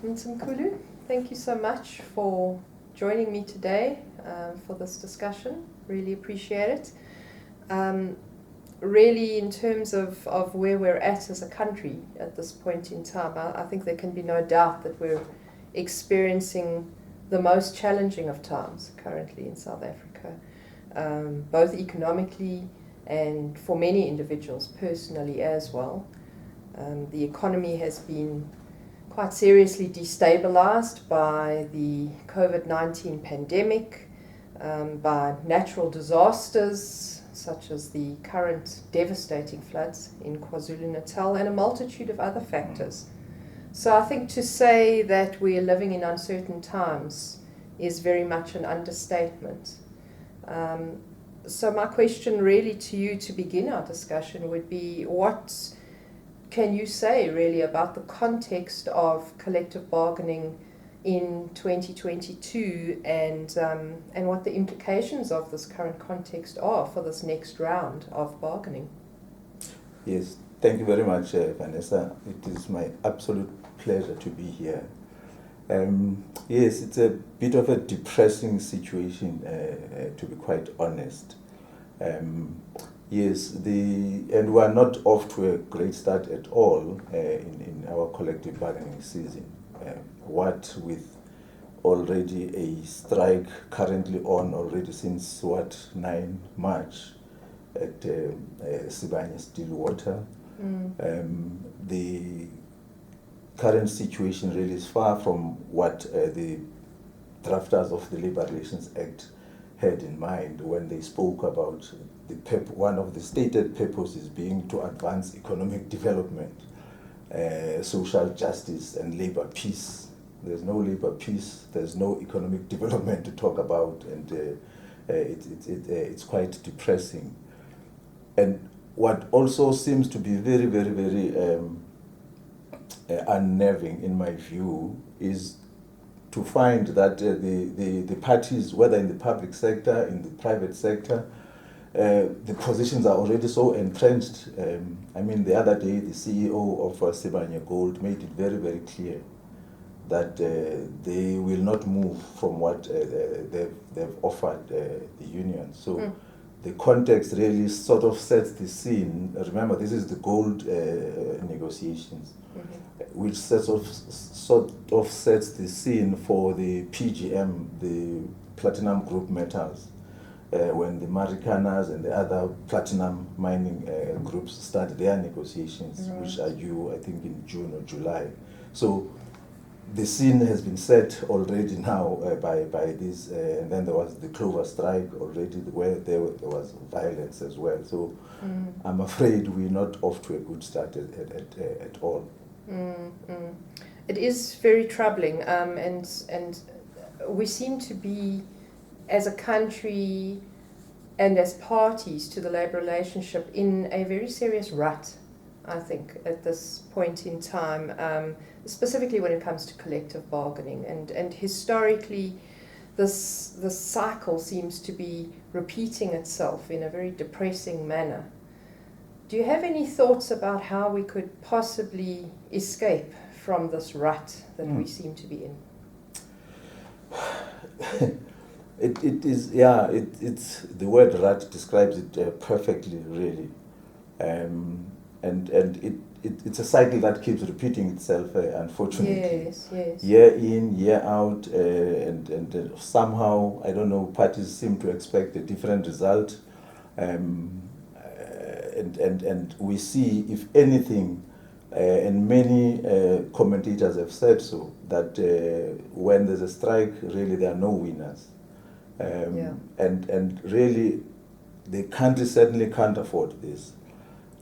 Mthimkulu, thank you so much for joining me today for this discussion. Really appreciate it. Really, in terms of where we're at as a country at this point in time, I think there can be no doubt that we're experiencing the most challenging of times currently in South Africa, both economically and for many individuals personally as well. The economy has been quite seriously destabilized by the COVID-19 pandemic, by natural disasters such as the current devastating floods in KwaZulu-Natal and a multitude of other factors. So I think to say that we are living in uncertain times is very much an understatement. So my question really to you to begin our discussion would be, what can you say really about the context of collective bargaining in 2022 and what the implications of this current context are for this next round of bargaining? Yes, thank you very much, Vanessa. It is my absolute pleasure to be here. Yes, it's a bit of a depressing situation, to be quite honest. Yes, and we are not off to a great start at all in our collective bargaining season. What with already a strike currently on already since 9 March at Sibanye Stillwater. The current situation really is far from what the drafters of the Labour Relations Act had in mind when they spoke about one of the stated purposes being to advance economic development, social justice and labour peace. There's no labour peace, there's no economic development to talk about, and it's quite depressing. And what also seems to be very, very, very unnerving in my view is to find that the parties, whether in the public sector, in the private sector, the positions are already so entrenched. I mean, the other day, the CEO of Sibanye Gold made it very, very clear that they will not move from what they've offered the union. So the context really sort of sets the scene. Remember, this is the gold negotiations, which sort of sets the scene for the PGM, the platinum group metals, when the Maricanas and the other platinum mining groups start their negotiations, which are due, I think, in June or July. So the scene has been set already now by this, and then there was the Clover strike already, where there was violence as well. So I'm afraid we're not off to a good start at all. It is very troubling, and we seem to be, as a country and as parties to the labour relationship, in a very serious rut, I think, at this point in time, specifically when it comes to collective bargaining. And historically, this cycle seems to be repeating itself in a very depressing manner. Do you have any thoughts about how we could possibly escape from this rut that we seem to be in? It is, yeah, it's the word rut describes it perfectly, really. And it's a cycle that keeps repeating itself, unfortunately. Yes. Year in, year out, and somehow, I don't know, parties seem to expect a different result. And we see, if anything, and many commentators have said so, that when there's a strike, really there are no winners. And really, the country certainly can't afford this,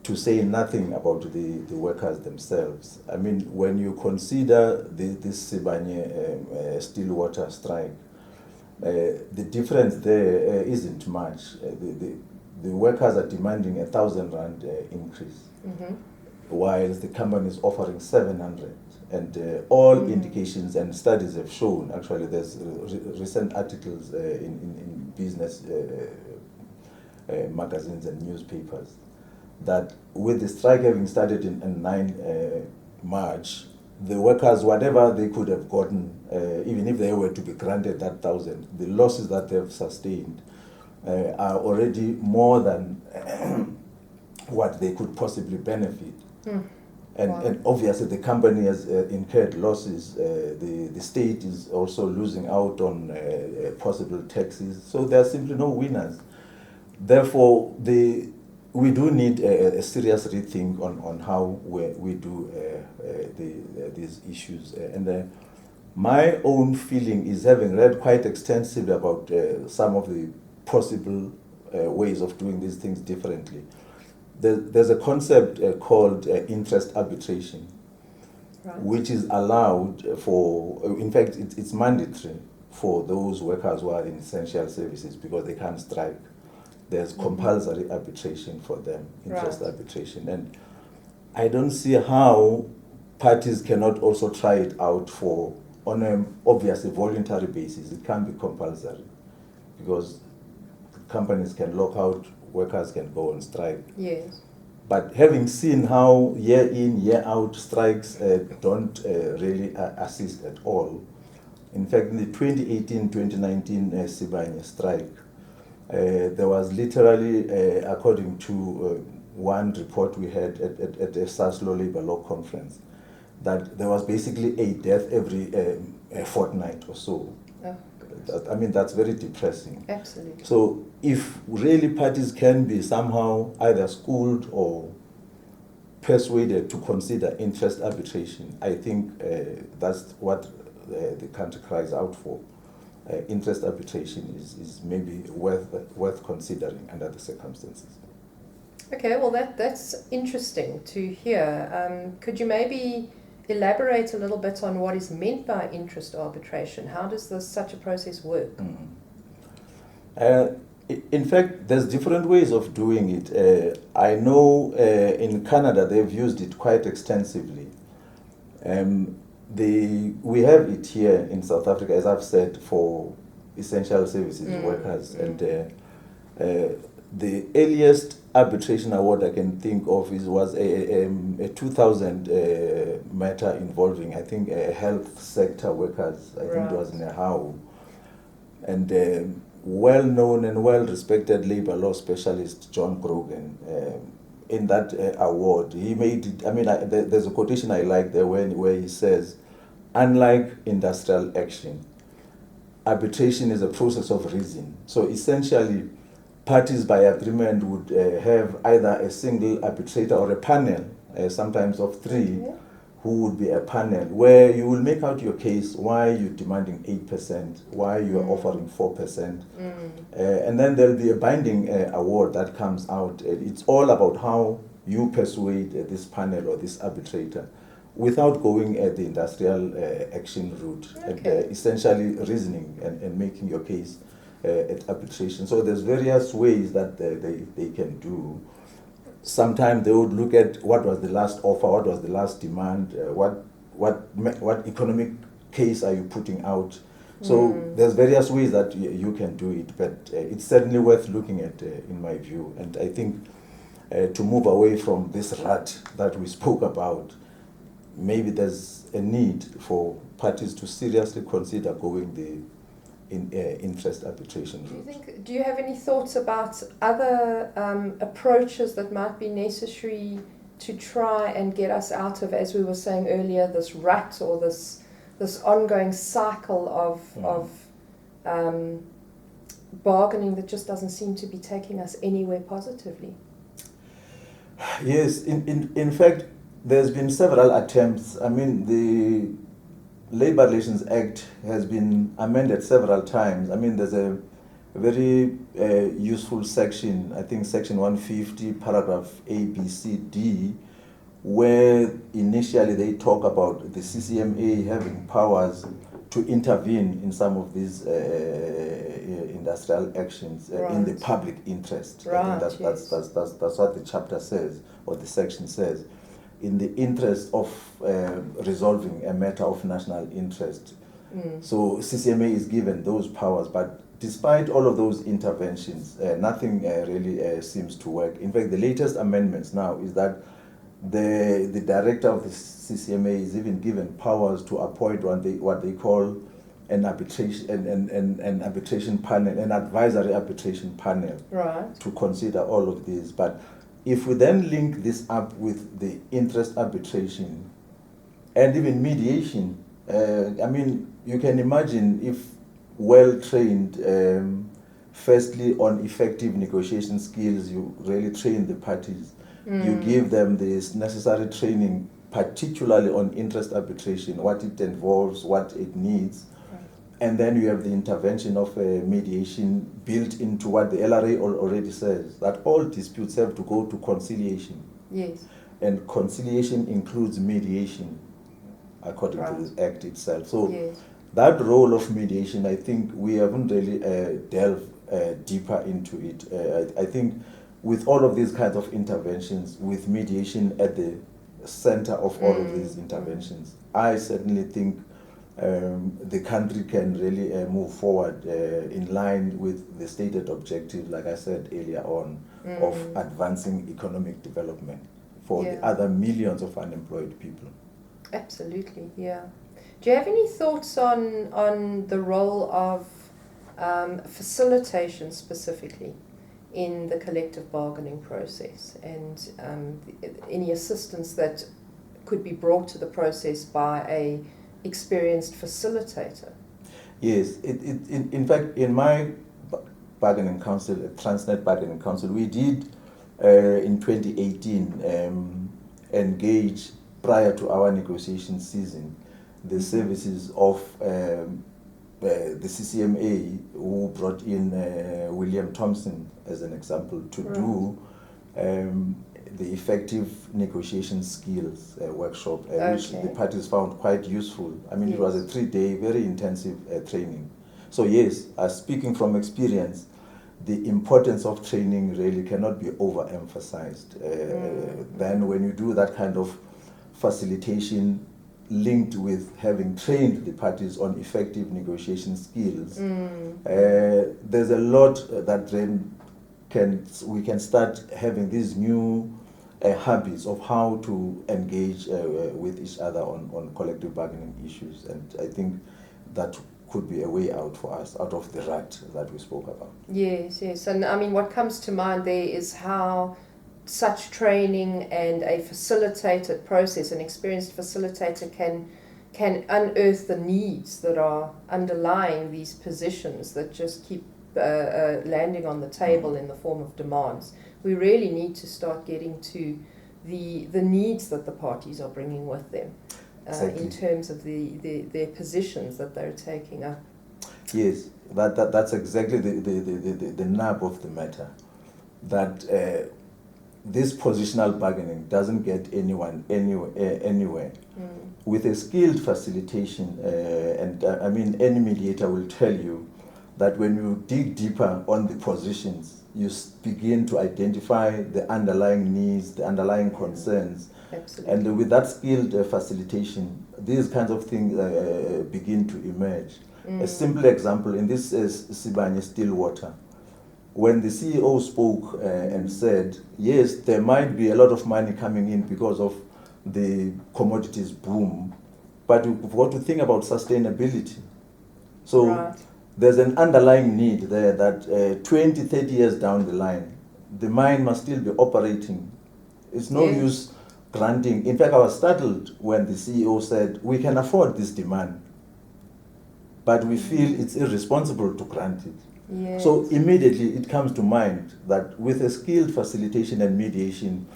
to say nothing about the workers themselves. I mean, when you consider this Sibanye Stillwater strike, the difference there isn't much. The workers are demanding 1,000 rand increase, while the company is offering 700. And all indications and studies have shown, actually there's recent articles in business magazines and newspapers, that with the strike having started in 9 March, the workers, whatever they could have gotten, even if they were to be granted that 1,000, the losses that they've sustained are already more than what they could possibly benefit. And obviously the company has incurred losses. The state is also losing out on possible taxes. So there are simply no winners. Therefore, we do need a serious rethink on how we do these issues. And my own feeling is, having read quite extensively about some of the possible ways of doing these things differently, there's a concept called interest arbitration, right, which is allowed for, in fact, it's mandatory for those workers who are in essential services because they can't strike. There's compulsory arbitration for them, interest arbitration. And I don't see how parties cannot also try it out on an obviously voluntary basis. It can't be compulsory because companies can lock out, workers can go on strike. Yes. But having seen how year in, year out strikes don't really assist at all. In fact, in the 2018-2019 Sibanye strike, there was literally, according to one report we had at the Saslo Labour Law Conference, that there was basically a death every fortnight or so. Oh. I mean, that's very depressing. Absolutely. So if really parties can be somehow either schooled or persuaded to consider interest arbitration, I think that's what the country cries out for. Interest arbitration is maybe worth considering under the circumstances. Okay, well that's interesting to hear. Could you maybe elaborate a little bit on what is meant by interest arbitration? How does such a process work? In fact, there's different ways of doing it. I know in Canada they've used it quite extensively. We have it here in South Africa, as I've said, for essential services workers. And the earliest arbitration award I can think of was a 2000 matter involving, I think, health sector workers. I think it was in Ahau. And well-known and well-respected labor law specialist John Grogan, in that award, he made it, I mean, there's a quotation I like there where he says, unlike industrial action, arbitration is a process of reason. So essentially, parties by agreement would have either a single arbitrator or a panel, sometimes of three, who would be a panel, where you will make out your case, why you're demanding 8%, why you are offering 4%. And then there'll be a binding award that comes out. It's all about how you persuade this panel or this arbitrator without going at the industrial action route, and essentially reasoning and making your case at arbitration. So there's various ways that they can do. Sometimes they would look at what was the last offer, what was the last demand, what economic case are you putting out. So there's various ways that you can do it, but it's certainly worth looking at in my view. And I think to move away from this rut that we spoke about, maybe there's a need for parties to seriously consider going the interest arbitration route. Do you have any thoughts about other approaches that might be necessary to try and get us out of, as we were saying earlier, this rut or this ongoing cycle of bargaining that just doesn't seem to be taking us anywhere positively? Yes, in fact, there's been several attempts. I mean, the Labour Relations Act has been amended several times. I mean, there's a very useful section, I think section 150, paragraph A, B, C, D, where initially they talk about the CCMA having powers to intervene in some of these industrial actions in the public interest. I think that's what the chapter says, or the section says. In the interest of resolving a matter of national interest. So CCMA is given those powers, but despite all of those interventions, nothing really seems to work. In fact, the latest amendments now is that The director of the CCMA is even given powers to appoint what they call an arbitration panel, an advisory arbitration panel, Right. to consider all of these. But if we then link this up with the interest arbitration and even mediation, you can imagine if well trained, firstly on effective negotiation skills, you really train the parties. You give them this necessary training, particularly on interest arbitration, what it involves, what it needs. And then you have the intervention of mediation built into what the LRA already says, that all disputes have to go to conciliation. Yes. And conciliation includes mediation, according to the Act itself. So yes. that role of mediation, I think we haven't really delved deeper into it. I think with all of these kinds of interventions, with mediation at the center of all of these interventions, I certainly think the country can really move forward in line with the stated objective, like I said earlier on, of advancing economic development for the other millions of unemployed people. Absolutely, yeah. Do you have any thoughts on the role of facilitation specifically in the collective bargaining process, and any assistance that could be brought to the process by a experienced facilitator? Yes, in fact, in my bargaining council, Transnet Bargaining Council, we did in 2018 engage, prior to our negotiation season, the services of the CCMA, who brought in William Thompson as an example to do the effective negotiation skills workshop, which the parties found quite useful. I mean, it was a 3-day, very intensive training. So yes, speaking from experience, the importance of training really cannot be overemphasized. Then when you do that kind of facilitation linked with having trained the parties on effective negotiation skills, there's a lot that then we can start having these new habits of how to engage with each other on collective bargaining issues. And I think that could be a way out for us, out of the rut that we spoke about. Yes, yes. And I mean, what comes to mind there is how such training and a facilitated process, an experienced facilitator can unearth the needs that are underlying these positions that just keep landing on the table in the form of demands. We really need to start getting to the needs that the parties are bringing with them. Exactly. In terms of their positions that they're taking up. Yes, that's exactly the nub of the matter. That this positional bargaining doesn't get anyone anywhere. With a skilled facilitation, and I mean any mediator will tell you that when you dig deeper on the positions, you begin to identify the underlying needs, the underlying concerns. Absolutely. And with that skilled facilitation, these kinds of things begin to emerge. A simple example, in this Sibanye Stillwater, when the CEO spoke and said, yes, there might be a lot of money coming in because of the commodities boom, but we've got to think about sustainability. So there's an underlying need there that 20, 30 years down the line, the mine must still be operating. It's no use granting. In fact, I was startled when the CEO said, we can afford this demand, but we feel it's irresponsible to grant it. Yes. So immediately it comes to mind that with a skilled facilitation and mediation,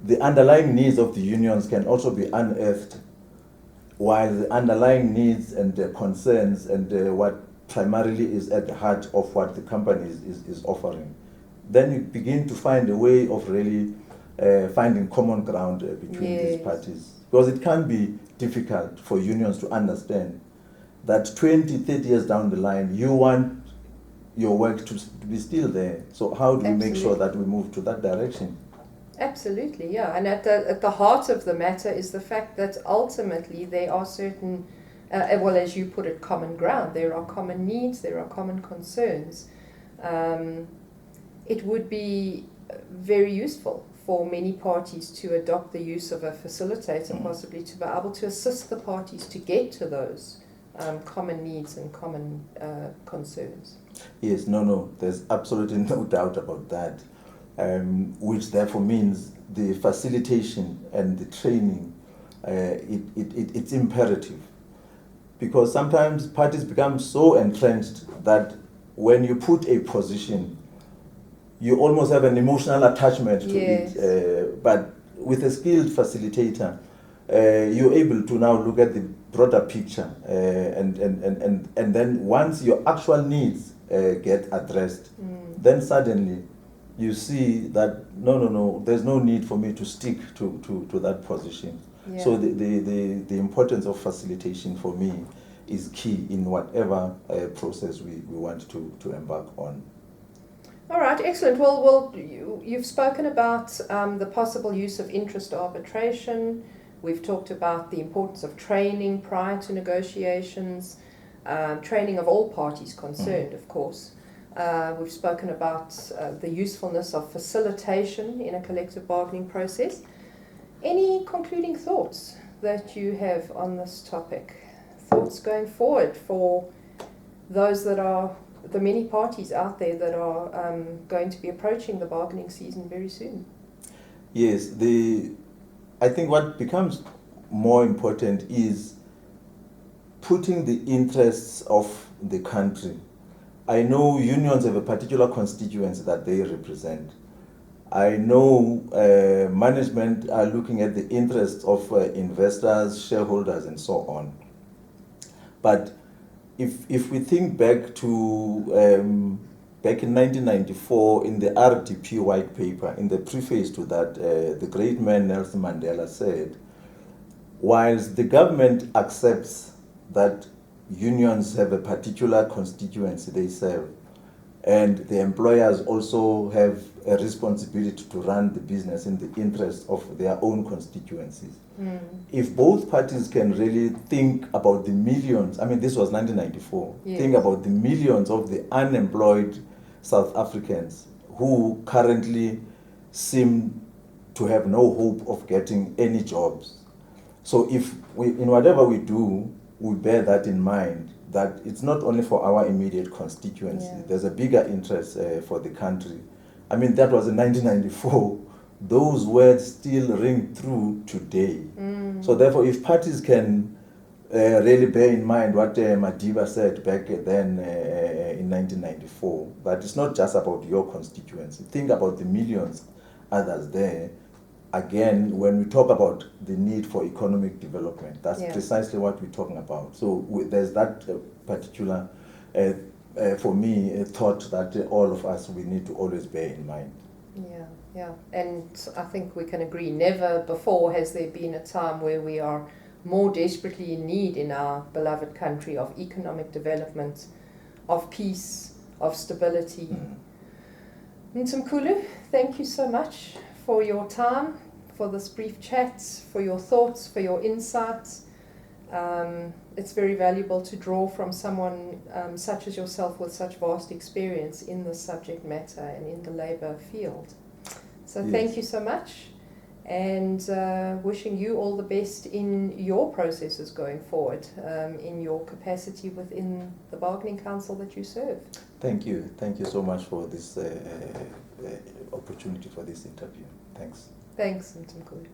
the underlying needs of the unions can also be unearthed, while the underlying needs and the concerns and what primarily is at the heart of what the company is offering. Then you begin to find a way of really finding common ground between these parties. Because it can be difficult for unions to understand that 20, 30 years down the line, you want your work to be still there. So how do we make sure that we move to that direction? Absolutely, yeah. And at the heart of the matter is the fact that ultimately there are certain, well, as you put it, common ground. There are common needs, there are common concerns. It would be very useful for many parties to adopt the use of a facilitator, possibly to be able to assist the parties to get to those common needs and common concerns. Yes, no, there's absolutely no doubt about that, which therefore means the facilitation and the training, it's imperative. Because sometimes parties become so entrenched that when you put a position, you almost have an emotional attachment to it. But with a skilled facilitator, you're able to now look at the broader picture, and then once your actual needs get addressed, then suddenly you see that no, there's no need for me to stick to that position. Yeah. So the importance of facilitation for me is key in whatever process we want to embark on. All right, excellent. Well, you've spoken about the possible use of interest arbitration. We've talked about the importance of training prior to negotiations, training of all parties concerned, of course. We've spoken about the usefulness of facilitation in a collective bargaining process. Any concluding thoughts that you have on this topic? Thoughts going forward for those that are the many parties out there that are going to be approaching the bargaining season very soon? Yes, I think what becomes more important is putting the interests of the country. I know unions have a particular constituency that they represent. I know management are looking at the interests of investors, shareholders, and so on. But if we think back to back in 1994 in the RDP white paper, in the preface to that, the great man Nelson Mandela said, whilst the government accepts that unions have a particular constituency they serve, and the employers also have a responsibility to run the business in the interest of their own constituencies. If both parties can really think about the millions, I mean, this was 1994, think about the millions of the unemployed South Africans who currently seem to have no hope of getting any jobs. So if we, in whatever we do, we bear that in mind, that it's not only for our immediate constituency, there's a bigger interest for the country. I mean, that was in 1994. Those words still ring true today. So therefore, if parties can really bear in mind what Madiba said back then in 1994, that it's not just about your constituency. Think about the millions others there. Again, when we talk about the need for economic development, that's precisely what we're talking about. So there's that particular, for me, a thought that all of us, we need to always bear in mind. Yeah. And I think we can agree, never before has there been a time where we are more desperately in need in our beloved country of economic development, of peace, of stability. Mthimkulu, thank you so much for your time, for this brief chat, for your thoughts, for your insights. It's very valuable to draw from someone such as yourself with such vast experience in the subject matter and in the labour field. So thank you so much, and wishing you all the best in your processes going forward, in your capacity within the Bargaining Council that you serve. Thank you so much for this opportunity for this interview. Thanks. Thanks, Mthimkulu.